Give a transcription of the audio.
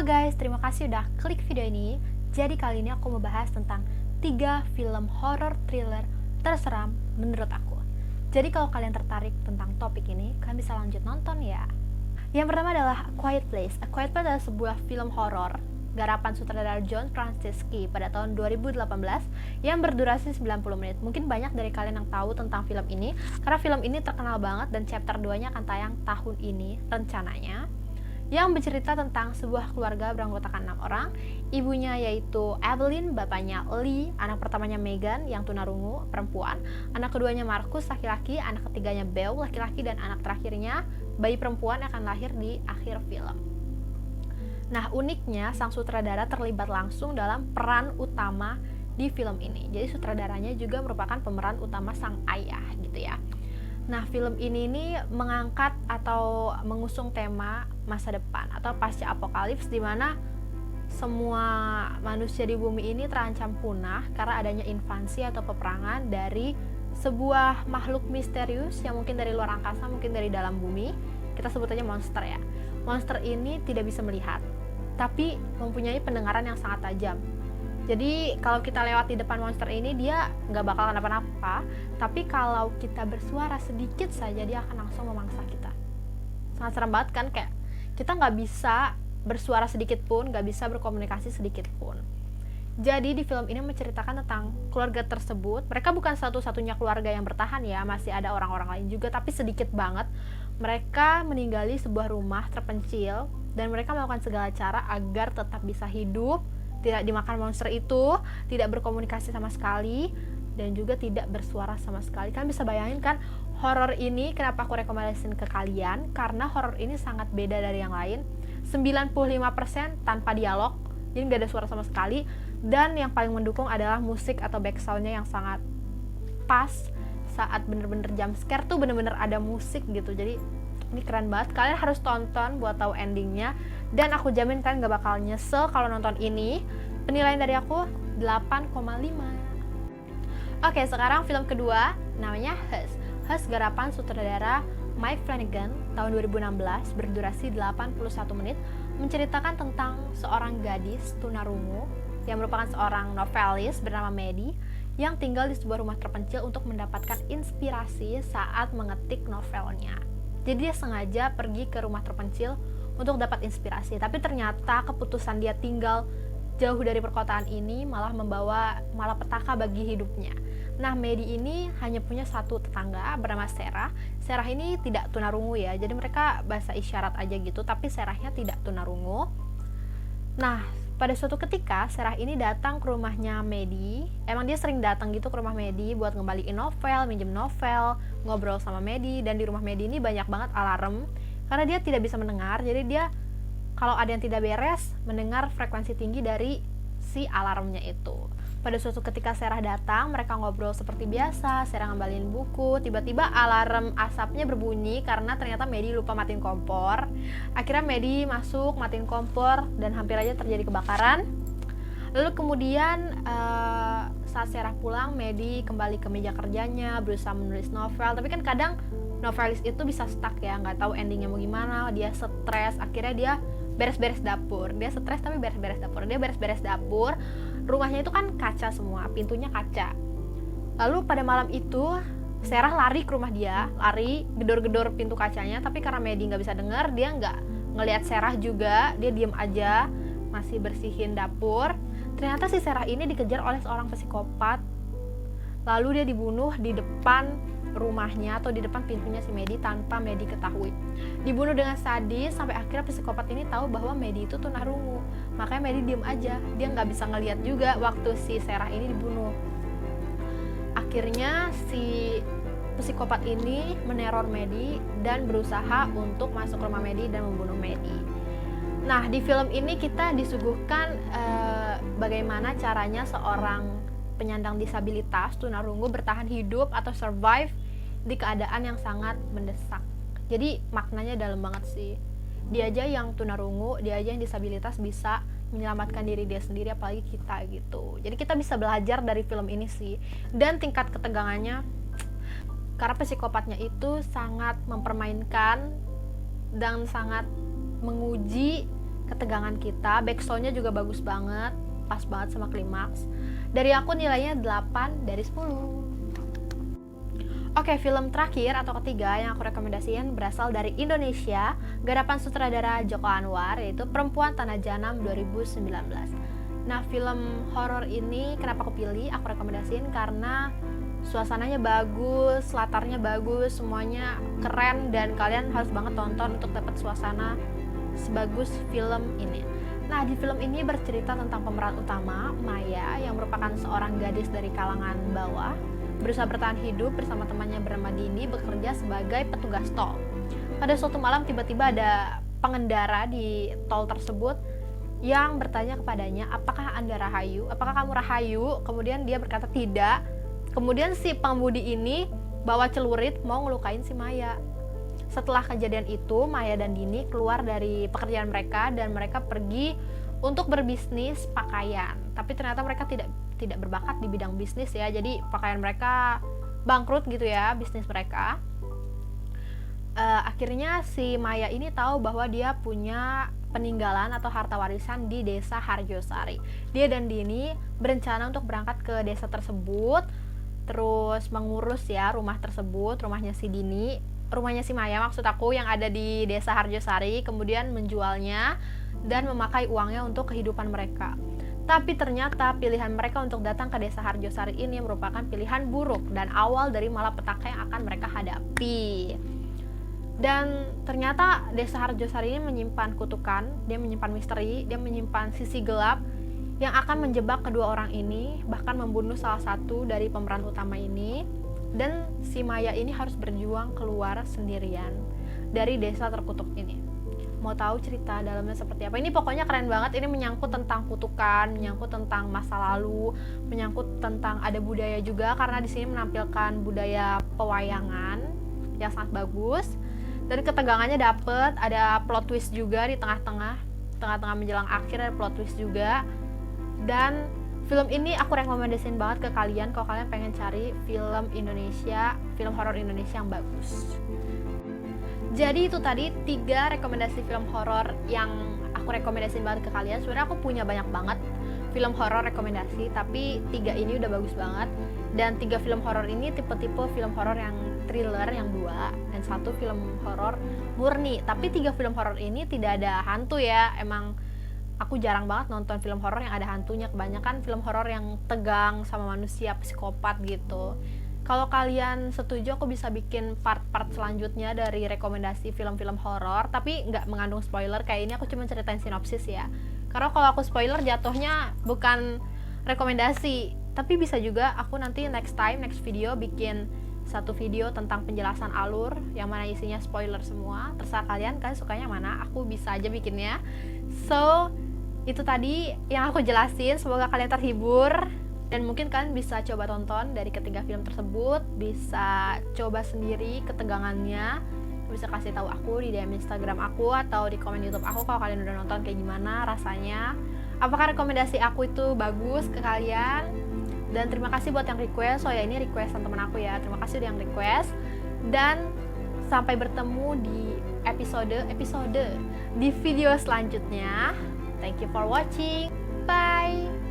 guys, terima kasih udah klik video ini. Jadi kali ini aku mau bahas tentang 3 film horror thriller terseram menurut aku. Jadi kalau kalian tertarik tentang topik ini, kalian bisa lanjut nonton ya. Yang pertama adalah A Quiet Place. A Quiet Place adalah sebuah film horor garapan sutradara John Krasinski pada tahun 2018 yang berdurasi 90 menit. Mungkin banyak dari kalian yang tahu tentang film ini karena film ini terkenal banget dan chapter 2-nya akan tayang tahun ini rencananya. Yang bercerita tentang sebuah keluarga beranggotakan 6 orang. Ibunya yaitu Evelyn, bapaknya Lee, anak pertamanya Megan yang tunarungu perempuan, anak keduanya Marcus laki-laki, anak ketiganya Beau laki-laki, dan anak terakhirnya bayi perempuan akan lahir di akhir film. Nah, uniknya sang sutradara terlibat langsung dalam peran utama di film ini. Jadi sutradaranya juga merupakan pemeran utama sang ayah gitu ya. Nah, film ini mengangkat atau mengusung tema masa depan atau pasca apokalips, di mana semua manusia di bumi ini terancam punah karena adanya invasi atau peperangan dari sebuah makhluk misterius yang mungkin dari luar angkasa, mungkin dari dalam bumi. Kita sebut aja monster ya. Monster ini tidak bisa melihat, tapi mempunyai pendengaran yang sangat tajam. Jadi kalau kita lewat di depan monster ini, dia nggak bakal kenapa-napa, tapi kalau kita bersuara sedikit saja, dia akan langsung memangsa kita. Sangat serem banget kan, kayak kita nggak bisa bersuara sedikit pun, nggak bisa berkomunikasi sedikit pun. Jadi di film ini menceritakan tentang keluarga tersebut. Mereka bukan satu-satunya keluarga yang bertahan ya, masih ada orang-orang lain juga, tapi sedikit banget. Mereka meninggali sebuah rumah terpencil, dan mereka melakukan segala cara agar tetap bisa hidup, tidak dimakan monster itu, tidak berkomunikasi sama sekali, dan juga tidak bersuara sama sekali. Kalian bisa bayangin kan, horor ini kenapa aku rekomendasiin ke kalian, karena horor ini sangat beda dari yang lain. 95% tanpa dialog, jadi gak ada suara sama sekali, dan yang paling mendukung adalah musik atau backsoundnya yang sangat pas saat bener-bener jump scare tuh, bener-bener ada musik gitu. Jadi ini keren banget, kalian harus tonton buat tahu endingnya, dan aku jamin kalian gak bakal nyesel kalau nonton ini. Penilaian dari aku 8,5. Oke, sekarang film kedua namanya Hush. Hush garapan sutradara Mike Flanagan tahun 2016, berdurasi 81 menit, menceritakan tentang seorang gadis tunarungu yang merupakan seorang novelis bernama Maddie yang tinggal di sebuah rumah terpencil untuk mendapatkan inspirasi saat mengetik novelnya. Jadi dia sengaja pergi ke rumah terpencil untuk dapat inspirasi, tapi ternyata keputusan dia tinggal jauh dari perkotaan ini malah membawa malapetaka bagi hidupnya. Nah, Maddie ini hanya punya satu tetangga bernama Sarah. Sarah ini tidak tunarungu ya, jadi mereka bahasa isyarat aja gitu, tapi Sarahnya tidak tunarungu. Nah, pada suatu ketika Sarah ini datang ke rumahnya Maddie. Emang dia sering datang gitu ke rumah Maddie buat ngembaliin novel, minjem novel, ngobrol sama Maddie. Dan di rumah Maddie ini banyak banget alarm karena dia tidak bisa mendengar. Jadi dia kalau ada yang tidak beres, mendengar frekuensi tinggi dari si alarmnya itu. Pada suatu ketika Sarah datang, mereka ngobrol seperti biasa. Sarah ngembalin buku, tiba-tiba alarm asapnya berbunyi karena ternyata Maddie lupa matiin kompor. Akhirnya Maddie masuk, matiin kompor, dan hampir aja terjadi kebakaran. Lalu kemudian saat Sarah pulang, Maddie kembali ke meja kerjanya, berusaha menulis novel. Tapi kan kadang novelis itu bisa stuck ya, nggak tahu endingnya mau gimana. Dia stres, akhirnya dia beres-beres dapur. Dia stres tapi beres-beres dapur. Dia beres-beres dapur. Rumahnya itu kan kaca semua, pintunya kaca. Lalu pada malam itu Sarah lari ke rumah dia, lari gedor-gedor pintu kacanya, tapi karena Maddie nggak bisa dengar, dia nggak ngelihat Sarah juga, dia diem aja masih bersihin dapur. Ternyata si Sarah ini dikejar oleh seorang psikopat, lalu dia dibunuh di depan rumahnya atau di depan pintunya si Maddie tanpa Maddie ketahui. Dibunuh dengan sadis sampai akhirnya psikopat ini tahu bahwa Maddie itu tunarungu. Makanya Maddie diem aja, dia nggak bisa ngelihat juga waktu si Sarah ini dibunuh. Akhirnya si psikopat ini meneror Maddie dan berusaha untuk masuk ke rumah Maddie dan membunuh Maddie. Nah, di film ini kita disuguhkan bagaimana caranya seorang penyandang disabilitas tunarungu bertahan hidup atau survive di keadaan yang sangat mendesak. Jadi maknanya dalam banget sih. Dia aja yang tunarungu, dia aja yang disabilitas bisa menyelamatkan diri dia sendiri, apalagi kita gitu. Jadi kita bisa belajar dari film ini sih. Dan tingkat ketegangannya, karena psikopatnya itu sangat mempermainkan dan sangat menguji ketegangan kita, backsoundnya juga bagus banget, pas banget sama klimaks. Dari aku nilainya 8 dari 10. Oke, film terakhir atau ketiga yang aku rekomendasiin berasal dari Indonesia, garapan sutradara Joko Anwar, yaitu Perempuan Tanah Janam 2019. Nah, film horor ini kenapa aku pilih, aku rekomendasiin karena suasananya bagus, latarnya bagus, semuanya keren, dan kalian harus banget tonton untuk dapat suasana sebagus film ini. Nah, di film ini bercerita tentang pemeran utama, Maya, yang merupakan seorang gadis dari kalangan bawah, berusaha bertahan hidup bersama temannya bernama Dini, bekerja sebagai petugas tol. Pada suatu malam tiba-tiba ada pengendara di tol tersebut yang bertanya kepadanya, apakah Anda Rahayu? Apakah kamu Rahayu? Kemudian dia berkata tidak. Kemudian si pengemudi ini bawa celurit mau ngelukain si Maya. Setelah kejadian itu, Maya dan Dini keluar dari pekerjaan mereka dan mereka pergi untuk berbisnis pakaian. Tapi ternyata mereka tidak berbakat di bidang bisnis ya. Jadi pakaian mereka bangkrut gitu ya, bisnis mereka. Akhirnya si Maya ini tahu bahwa dia punya peninggalan atau harta warisan di desa Harjosari. Dia dan Dini berencana untuk berangkat ke desa tersebut, terus mengurus ya rumah tersebut, rumahnya si Dini, rumahnya si Maya maksud aku, yang ada di desa Harjosari, kemudian menjualnya dan memakai uangnya untuk kehidupan mereka. Tapi ternyata pilihan mereka untuk datang ke desa Harjosari ini merupakan pilihan buruk dan awal dari malapetaka yang akan mereka hadapi. Dan ternyata desa Harjosari ini menyimpan kutukan, dia menyimpan misteri, dia menyimpan sisi gelap yang akan menjebak kedua orang ini, bahkan membunuh salah satu dari pemeran utama ini. Dan si Maya ini harus berjuang keluar sendirian dari desa terkutuk ini. Mau tahu cerita dalamnya seperti apa? Ini pokoknya keren banget. Ini menyangkut tentang kutukan, menyangkut tentang masa lalu, menyangkut tentang ada budaya juga, karena di sini menampilkan budaya pewayangan yang sangat bagus. Dan ketegangannya dapet, ada plot twist juga di tengah-tengah menjelang akhir ada plot twist juga. Dan film ini aku rekomendasiin banget ke kalian kalau kalian pengen cari film Indonesia, film horor Indonesia yang bagus. Jadi itu tadi 3 rekomendasi film horor yang aku rekomendasiin banget ke kalian. Sebenarnya aku punya banyak banget film horor rekomendasi, tapi 3 ini udah bagus banget. Dan 3 film horor ini tipe-tipe film horor yang thriller yang 2, dan 1 film horor murni. Tapi 3 film horor ini tidak ada hantu ya. Emang aku jarang banget nonton film horor yang ada hantunya. Kebanyakan film horor yang tegang sama manusia psikopat gitu. Kalau kalian setuju, aku bisa bikin part-part selanjutnya dari rekomendasi film-film horor, tapi nggak mengandung spoiler. Kayak ini aku cuma ceritain sinopsis ya. Karena kalau aku spoiler jatuhnya bukan rekomendasi. Tapi bisa juga aku nanti next video bikin satu video tentang penjelasan alur yang mana isinya spoiler semua. Terserah kalian sukanya mana, aku bisa aja bikinnya. So, itu tadi yang aku jelasin, semoga kalian terhibur. Dan mungkin kalian bisa coba tonton dari ketiga film tersebut, bisa coba sendiri ketegangannya, bisa kasih tahu aku di DM Instagram aku atau di komen YouTube aku kalau kalian udah nonton kayak gimana rasanya. Apakah rekomendasi aku itu bagus ke kalian? Dan terima kasih buat yang request. Oh ya, ini request teman aku ya. Terima kasih udah yang request. Dan sampai bertemu di episode di video selanjutnya. Thank you for watching. Bye.